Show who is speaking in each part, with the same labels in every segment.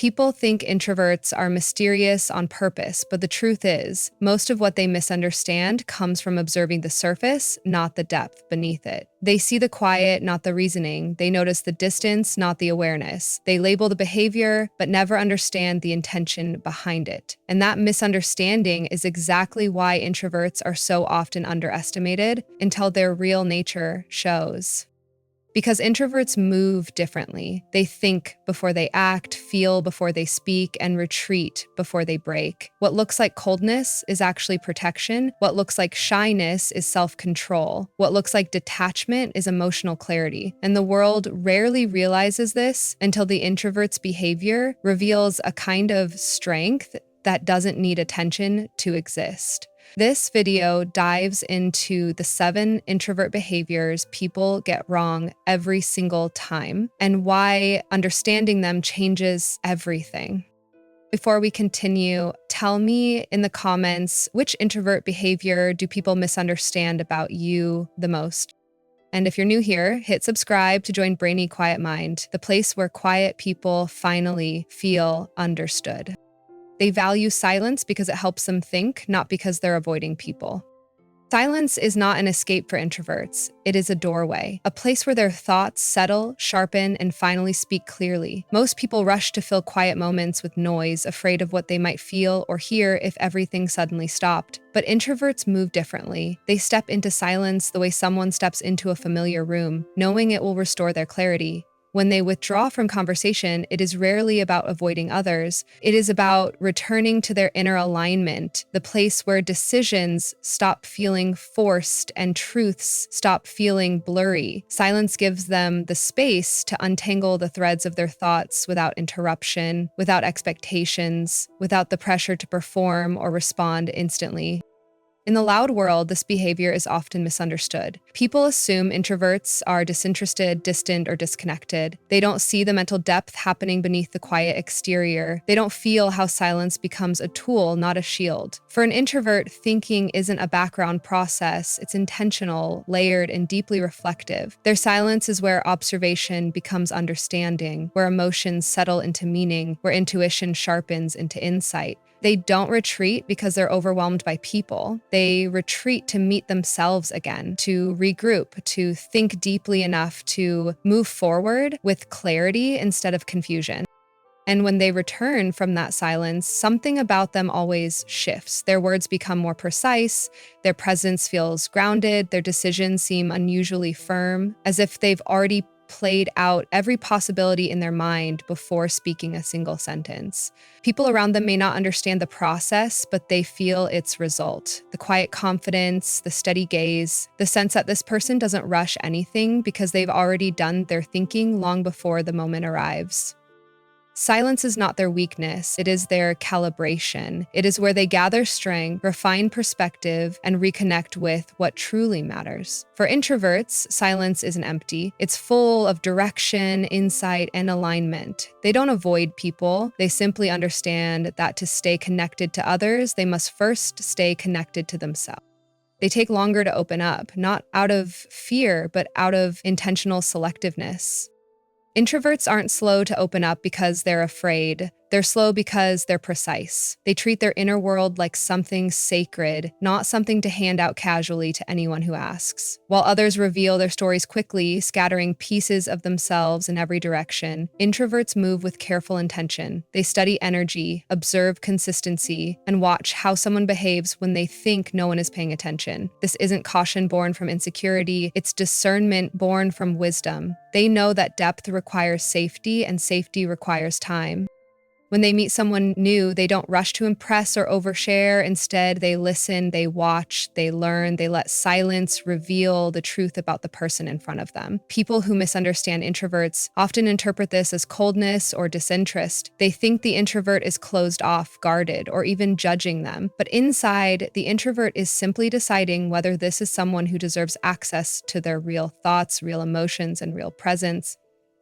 Speaker 1: People think introverts are mysterious on purpose, but the truth is, most of what they misunderstand comes from observing the surface, not the depth beneath it. They see the quiet, not the reasoning. They notice the distance, not the awareness. They label the behavior, but never understand the intention behind it. And that misunderstanding is exactly why introverts are so often underestimated until their real nature shows. Because introverts move differently. They think before they act, feel before they speak, and retreat before they break. What looks like coldness is actually protection. What looks like shyness is self-control. What looks like detachment is emotional clarity. And the world rarely realizes this until the introvert's behavior reveals a kind of strength that doesn't need attention to exist. This video dives into the 7 introvert behaviors people get wrong every single time and why understanding them changes everything. Before we continue, tell me in the comments which introvert behavior do people misunderstand about you the most? And if you're new here, hit subscribe to join Brainy Quiet Mind, the place where quiet people finally feel understood. They value silence because it helps them think, not because they're avoiding people. Silence is not an escape for introverts. It is a doorway, a place where their thoughts settle, sharpen, and finally speak clearly. Most people rush to fill quiet moments with noise, afraid of what they might feel or hear if everything suddenly stopped. But introverts move differently. They step into silence the way someone steps into a familiar room, knowing it will restore their clarity. When they withdraw from conversation, it is rarely about avoiding others. It is about returning to their inner alignment, the place where decisions stop feeling forced and truths stop feeling blurry. Silence gives them the space to untangle the threads of their thoughts without interruption, without expectations, without the pressure to perform or respond instantly. In the loud world, this behavior is often misunderstood. People assume introverts are disinterested, distant, or disconnected. They don't see the mental depth happening beneath the quiet exterior. They don't feel how silence becomes a tool, not a shield. For an introvert, thinking isn't a background process. It's intentional, layered, and deeply reflective. Their silence is where observation becomes understanding, where emotions settle into meaning, where intuition sharpens into insight. They don't retreat because they're overwhelmed by people. They retreat to meet themselves again, to regroup, to think deeply enough to move forward with clarity instead of confusion. And when they return from that silence, something about them always shifts. Their words become more precise, their presence feels grounded, their decisions seem unusually firm, as if they've already played out every possibility in their mind before speaking a single sentence. People around them may not understand the process, but they feel its result. The quiet confidence, the steady gaze, the sense that this person doesn't rush anything because they've already done their thinking long before the moment arrives. Silence is not their weakness, it is their calibration. It is where they gather strength, refine perspective, and reconnect with what truly matters. For introverts, silence isn't empty. It's full of direction, insight, and alignment. They don't avoid people. They simply understand that to stay connected to others, they must first stay connected to themselves. They take longer to open up, not out of fear, but out of intentional selectiveness. Introverts aren't slow to open up because they're afraid. They're slow because they're precise. They treat their inner world like something sacred, not something to hand out casually to anyone who asks. While others reveal their stories quickly, scattering pieces of themselves in every direction, introverts move with careful intention. They study energy, observe consistency, and watch how someone behaves when they think no one is paying attention. This isn't caution born from insecurity, it's discernment born from wisdom. They know that depth requires safety, and safety requires time. When they meet someone new, they don't rush to impress or overshare. Instead, they listen, they watch, they learn, they let silence reveal the truth about the person in front of them. People who misunderstand introverts often interpret this as coldness or disinterest. They think the introvert is closed off, guarded, or even judging them. But inside, the introvert is simply deciding whether this is someone who deserves access to their real thoughts, real emotions, and real presence.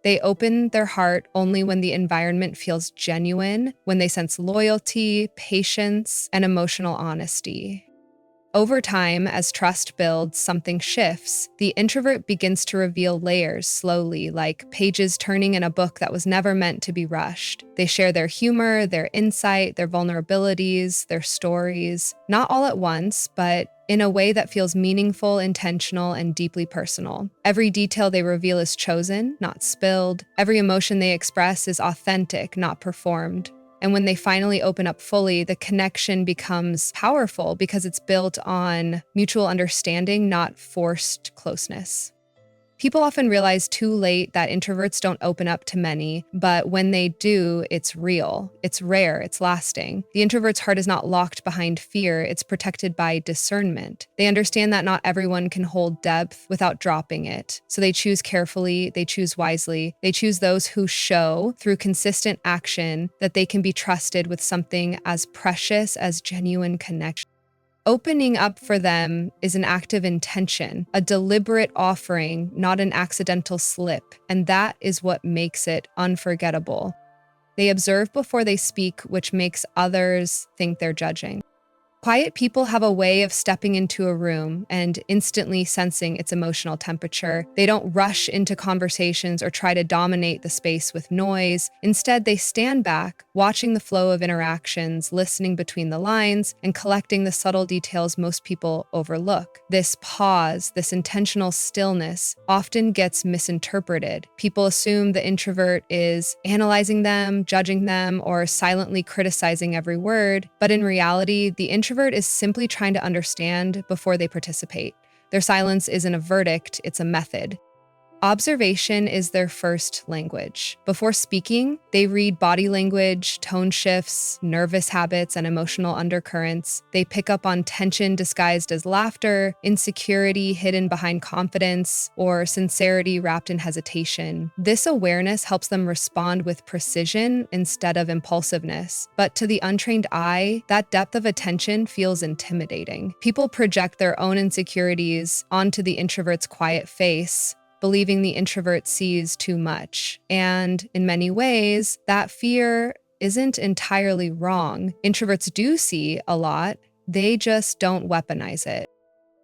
Speaker 1: They open their heart only when the environment feels genuine, when they sense loyalty, patience, and emotional honesty. Over time, as trust builds, something shifts. The introvert begins to reveal layers slowly, like pages turning in a book that was never meant to be rushed. They share their humor, their insight, their vulnerabilities, their stories, not all at once, but in a way that feels meaningful, intentional, and deeply personal. Every detail they reveal is chosen, not spilled. Every emotion they express is authentic, not performed. And when they finally open up fully, the connection becomes powerful because it's built on mutual understanding, not forced closeness. People often realize too late that introverts don't open up to many, but when they do, it's real, it's rare, it's lasting. The introvert's heart is not locked behind fear, it's protected by discernment. They understand that not everyone can hold depth without dropping it. So they choose carefully, they choose wisely, they choose those who show through consistent action that they can be trusted with something as precious as genuine connection. Opening up for them is an act of intention, a deliberate offering, not an accidental slip, and that is what makes it unforgettable. They observe before they speak, which makes others think they're judging. Quiet people have a way of stepping into a room and instantly sensing its emotional temperature. They don't rush into conversations or try to dominate the space with noise. Instead, they stand back, watching the flow of interactions, listening between the lines, and collecting the subtle details most people overlook. This pause, this intentional stillness, often gets misinterpreted. People assume the introvert is analyzing them, judging them, or silently criticizing every word, but in reality, the introvert is simply trying to understand before they participate. Their silence isn't a verdict, it's a method. Observation is their first language. Before speaking, they read body language, tone shifts, nervous habits, and emotional undercurrents. They pick up on tension disguised as laughter, insecurity hidden behind confidence, or sincerity wrapped in hesitation. This awareness helps them respond with precision instead of impulsiveness. But to the untrained eye, that depth of attention feels intimidating. People project their own insecurities onto the introvert's quiet face, believing the introvert sees too much. And in many ways, that fear isn't entirely wrong. Introverts do see a lot, they just don't weaponize it.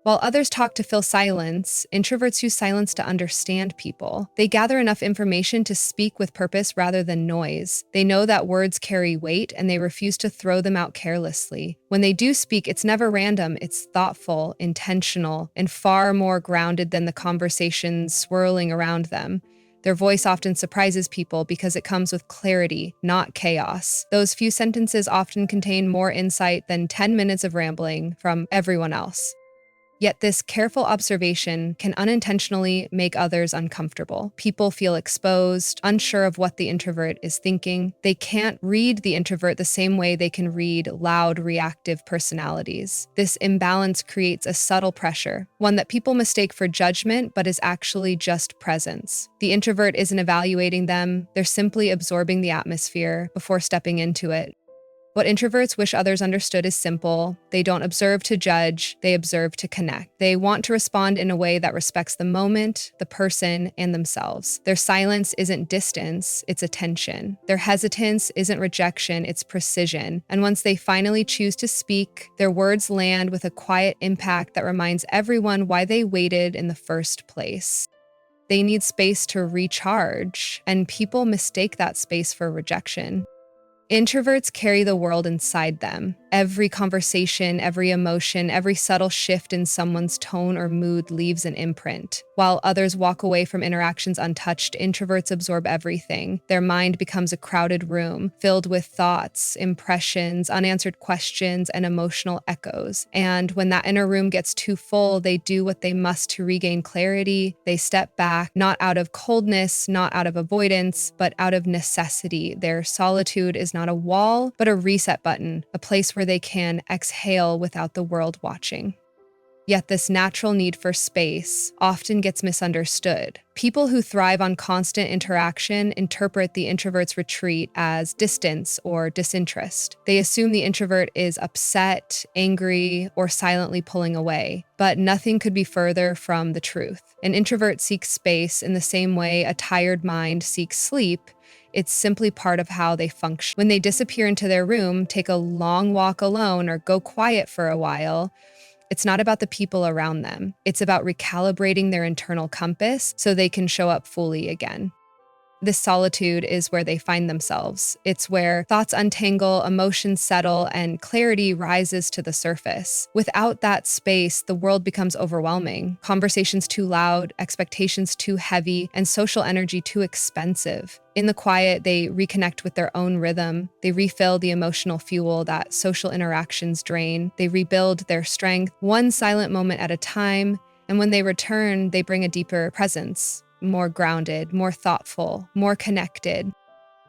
Speaker 1: While others talk to fill silence, introverts use silence to understand people. They gather enough information to speak with purpose rather than noise. They know that words carry weight, and they refuse to throw them out carelessly. When they do speak, it's never random, it's thoughtful, intentional, and far more grounded than the conversations swirling around them. Their voice often surprises people because it comes with clarity, not chaos. Those few sentences often contain more insight than 10 minutes of rambling from everyone else. Yet this careful observation can unintentionally make others uncomfortable. People feel exposed, unsure of what the introvert is thinking. They can't read the introvert the same way they can read loud, reactive personalities. This imbalance creates a subtle pressure, one that people mistake for judgment but is actually just presence. The introvert isn't evaluating them, they're simply absorbing the atmosphere before stepping into it. What introverts wish others understood is simple. They don't observe to judge, they observe to connect. They want to respond in a way that respects the moment, the person, and themselves. Their silence isn't distance, it's attention. Their hesitance isn't rejection, it's precision. And once they finally choose to speak, their words land with a quiet impact that reminds everyone why they waited in the first place. They need space to recharge, and people mistake that space for rejection. Introverts carry the world inside them. Every conversation, every emotion, every subtle shift in someone's tone or mood leaves an imprint. While others walk away from interactions untouched, introverts absorb everything. Their mind becomes a crowded room, filled with thoughts, impressions, unanswered questions, and emotional echoes. And when that inner room gets too full, they do what they must to regain clarity. They step back, not out of coldness, not out of avoidance, but out of necessity. Their solitude is not a wall, but a reset button, a place where they can exhale without the world watching. Yet this natural need for space often gets misunderstood. People who thrive on constant interaction interpret the introvert's retreat as distance or disinterest. They assume the introvert is upset, angry, or silently pulling away. But nothing could be further from the truth. An introvert seeks space in the same way a tired mind seeks sleep. It's simply part of how they function. When they disappear into their room, take a long walk alone, or go quiet for a while, It's not about the people around them. It's about recalibrating their internal compass so they can show up fully again. This solitude is where they find themselves. It's where thoughts untangle, emotions settle, and clarity rises to the surface. Without that space, the world becomes overwhelming. Conversations too loud, expectations too heavy, and social energy too expensive. In the quiet, they reconnect with their own rhythm. They refill the emotional fuel that social interactions drain. They rebuild their strength, one silent moment at a time. And when they return, they bring a deeper presence, more grounded, more thoughtful, more connected.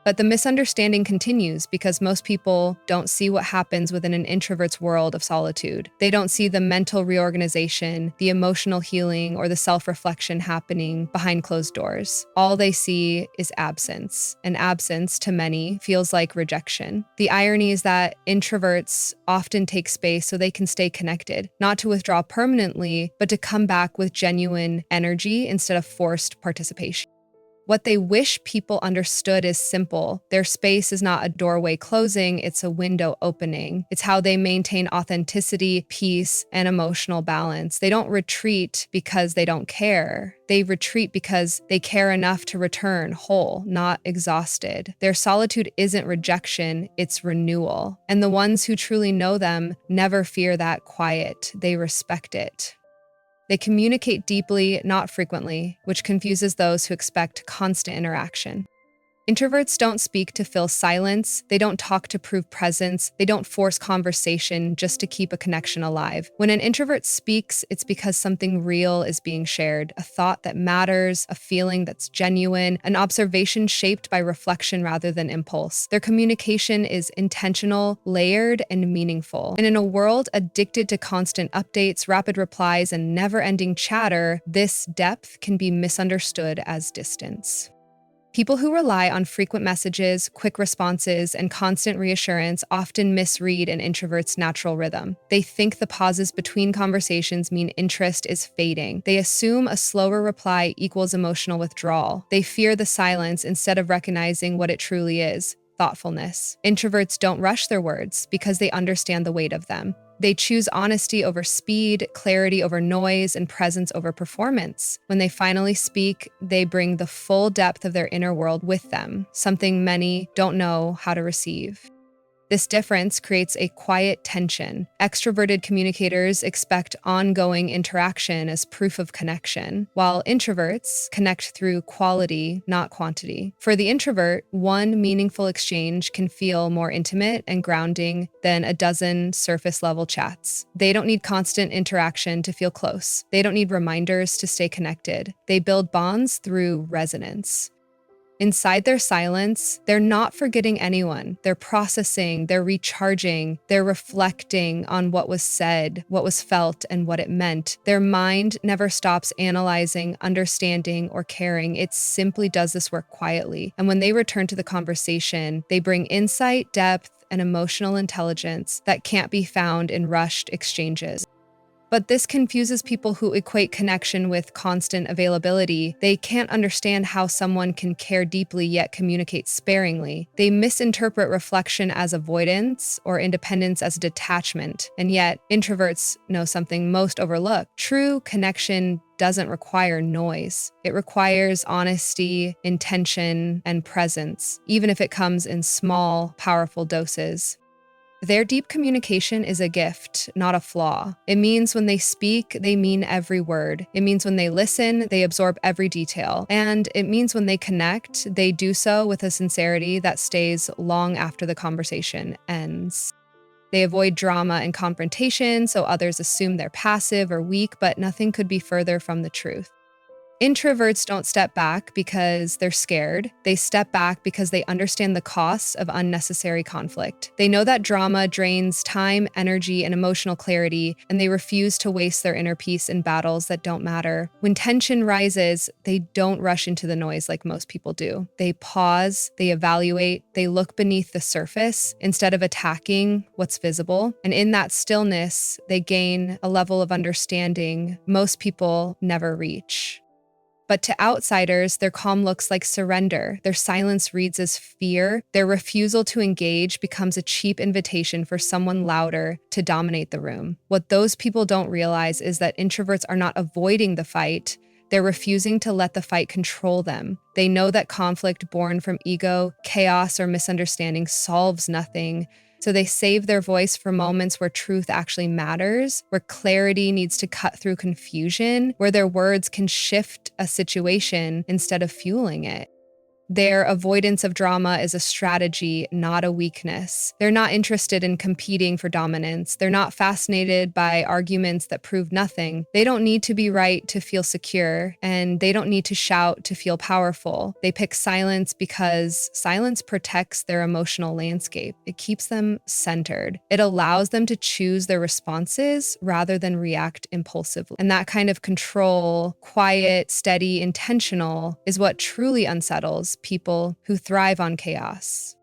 Speaker 1: But the misunderstanding continues because most people don't see what happens within an introvert's world of solitude. They don't see the mental reorganization, the emotional healing, or the self-reflection happening behind closed doors. All they see is absence, and absence, to many, feels like rejection. The irony is that introverts often take space so they can stay connected, not to withdraw permanently, but to come back with genuine energy instead of forced participation. What they wish people understood is simple. Their space is not a doorway closing, it's a window opening. It's how they maintain authenticity, peace, and emotional balance. They don't retreat because they don't care. They retreat because they care enough to return whole, not exhausted. Their solitude isn't rejection, it's renewal. And the ones who truly know them never fear that quiet. They respect it. They communicate deeply, not frequently, which confuses those who expect constant interaction. Introverts don't speak to fill silence, they don't talk to prove presence, they don't force conversation just to keep a connection alive. When an introvert speaks, it's because something real is being shared, a thought that matters, a feeling that's genuine, an observation shaped by reflection rather than impulse. Their communication is intentional, layered, and meaningful. And in a world addicted to constant updates, rapid replies, and never-ending chatter, this depth can be misunderstood as distance. People who rely on frequent messages, quick responses, and constant reassurance often misread an introvert's natural rhythm. They think the pauses between conversations mean interest is fading. They assume a slower reply equals emotional withdrawal. They fear the silence instead of recognizing what it truly is: thoughtfulness. Introverts don't rush their words because they understand the weight of them. They choose honesty over speed, clarity over noise, and presence over performance. When they finally speak, they bring the full depth of their inner world with them, something many don't know how to receive. This difference creates a quiet tension. Extroverted communicators expect ongoing interaction as proof of connection, while introverts connect through quality, not quantity. For the introvert, one meaningful exchange can feel more intimate and grounding than a dozen surface-level chats. They don't need constant interaction to feel close. They don't need reminders to stay connected. They build bonds through resonance. Inside their silence, they're not forgetting anyone. They're processing, they're recharging, they're reflecting on what was said, what was felt, and what it meant. Their mind never stops analyzing, understanding, or caring. It simply does this work quietly. And when they return to the conversation, they bring insight, depth, and emotional intelligence that can't be found in rushed exchanges. But this confuses people who equate connection with constant availability. They can't understand how someone can care deeply yet communicate sparingly. They misinterpret reflection as avoidance or independence as detachment. And yet, introverts know something most overlooked. True connection doesn't require noise. It requires honesty, intention, and presence, even if it comes in small, powerful doses. Their deep communication is a gift, not a flaw. It means when they speak, they mean every word. It means when they listen, they absorb every detail. And it means when they connect, they do so with a sincerity that stays long after the conversation ends. They avoid drama and confrontation, so others assume they're passive or weak, but nothing could be further from the truth. Introverts don't step back because they're scared. They step back because they understand the costs of unnecessary conflict. They know that drama drains time, energy, and emotional clarity, and they refuse to waste their inner peace in battles that don't matter. When tension rises, they don't rush into the noise like most people do. They pause, they evaluate, they look beneath the surface instead of attacking what's visible. And in that stillness, they gain a level of understanding most people never reach. But to outsiders, their calm looks like surrender. Their silence reads as fear. Their refusal to engage becomes a cheap invitation for someone louder to dominate the room. What those people don't realize is that introverts are not avoiding the fight. They're refusing to let the fight control them. They know that conflict born from ego, chaos, or misunderstanding solves nothing. So they save their voice for moments where truth actually matters, where clarity needs to cut through confusion, where their words can shift a situation instead of fueling it. Their avoidance of drama is a strategy, not a weakness. They're not interested in competing for dominance. They're not fascinated by arguments that prove nothing. They don't need to be right to feel secure, and they don't need to shout to feel powerful. They pick silence because silence protects their emotional landscape. It keeps them centered. It allows them to choose their responses rather than react impulsively. And that kind of control, quiet, steady, intentional, is what truly unsettles people who thrive on chaos.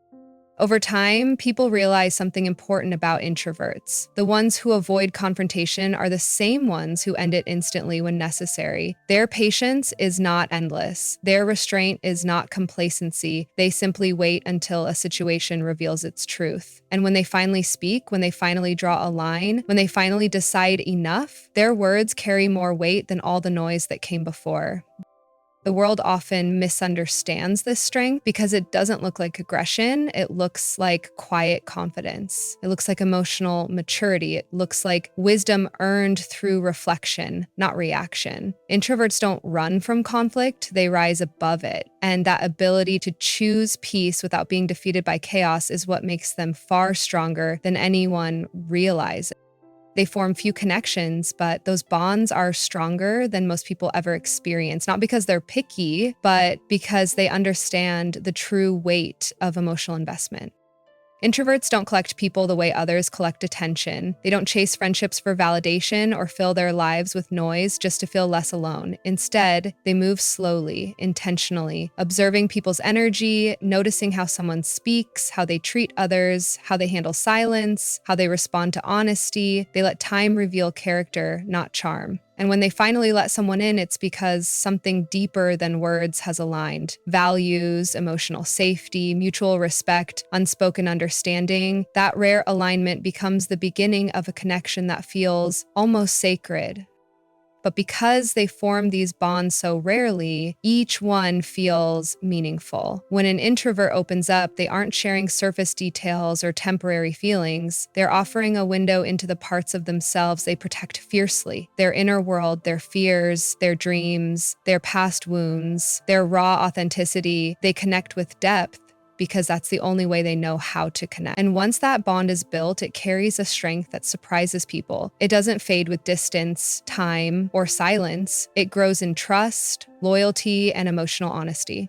Speaker 1: Over time, people realize something important about introverts. The ones who avoid confrontation are the same ones who end it instantly when necessary. Their patience is not endless. Their restraint is not complacency. They simply wait until a situation reveals its truth. And when they finally speak, when they finally draw a line, when they finally decide enough, their words carry more weight than all the noise that came before. The world often misunderstands this strength because it doesn't look like aggression. It looks like quiet confidence. It looks like emotional maturity. It looks like wisdom earned through reflection, not reaction. Introverts don't run from conflict, they rise above it. And that ability to choose peace without being defeated by chaos is what makes them far stronger than anyone realizes. They form few connections, but those bonds are stronger than most people ever experience, not because they're picky, but because they understand the true weight of emotional investment. Introverts don't collect people the way others collect attention. They don't chase friendships for validation or fill their lives with noise just to feel less alone. Instead, they move slowly, intentionally, observing people's energy, noticing how someone speaks, how they treat others, how they handle silence, how they respond to honesty. They let time reveal character, not charm. And when they finally let someone in, it's because something deeper than words has aligned. Values, emotional safety, mutual respect, unspoken understanding. That rare alignment becomes the beginning of a connection that feels almost sacred. But because they form these bonds so rarely, each one feels meaningful. When an introvert opens up, they aren't sharing surface details or temporary feelings. They're offering a window into the parts of themselves they protect fiercely. Their inner world, their fears, their dreams, their past wounds, their raw authenticity. They connect with depth because that's the only way they know how to connect. And once that bond is built, it carries a strength that surprises people. It doesn't fade with distance, time, or silence. It grows in trust, loyalty, and emotional honesty.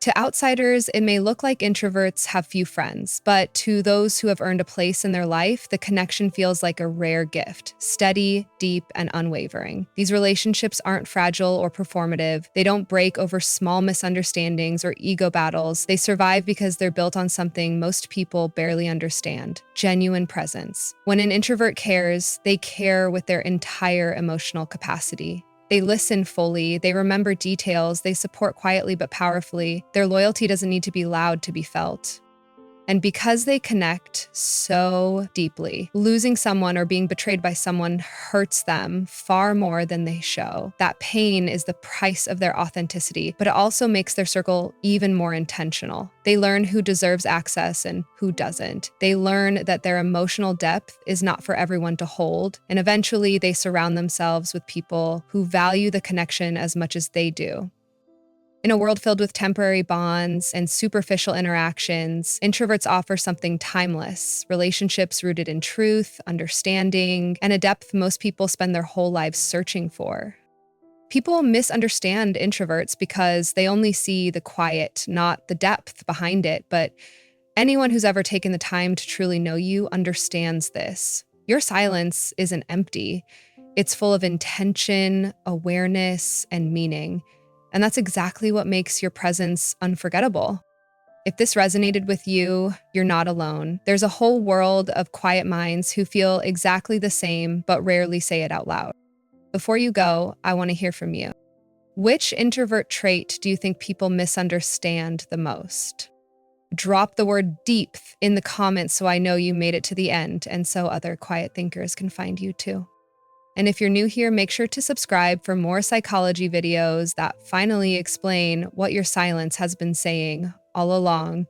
Speaker 1: To outsiders, it may look like introverts have few friends, but to those who have earned a place in their life, the connection feels like a rare gift, steady, deep, and unwavering. These relationships aren't fragile or performative. They don't break over small misunderstandings or ego battles. They survive because they're built on something most people barely understand: genuine presence. When an introvert cares, they care with their entire emotional capacity. They listen fully, they remember details, they support quietly but powerfully. Their loyalty doesn't need to be loud to be felt. And because they connect so deeply, losing someone or being betrayed by someone hurts them far more than they show. That pain is the price of their authenticity, but it also makes their circle even more intentional. They learn who deserves access and who doesn't. They learn that their emotional depth is not for everyone to hold, and eventually they surround themselves with people who value the connection as much as they do. In a world filled with temporary bonds and superficial interactions, introverts offer something timeless: relationships rooted in truth, understanding, and a depth most people spend their whole lives searching for. People misunderstand introverts because they only see the quiet, not the depth behind it, but anyone who's ever taken the time to truly know you understands this. Your silence isn't empty. It's full of intention, awareness, and meaning. And that's exactly what makes your presence unforgettable. If this resonated with you, you're not alone. There's a whole world of quiet minds who feel exactly the same, but rarely say it out loud. Before you go, I want to hear from you. Which introvert trait do you think people misunderstand the most? Drop the word deep in the comments so I know you made it to the end and so other quiet thinkers can find you too. And if you're new here, make sure to subscribe for more psychology videos that finally explain what your silence has been saying all along.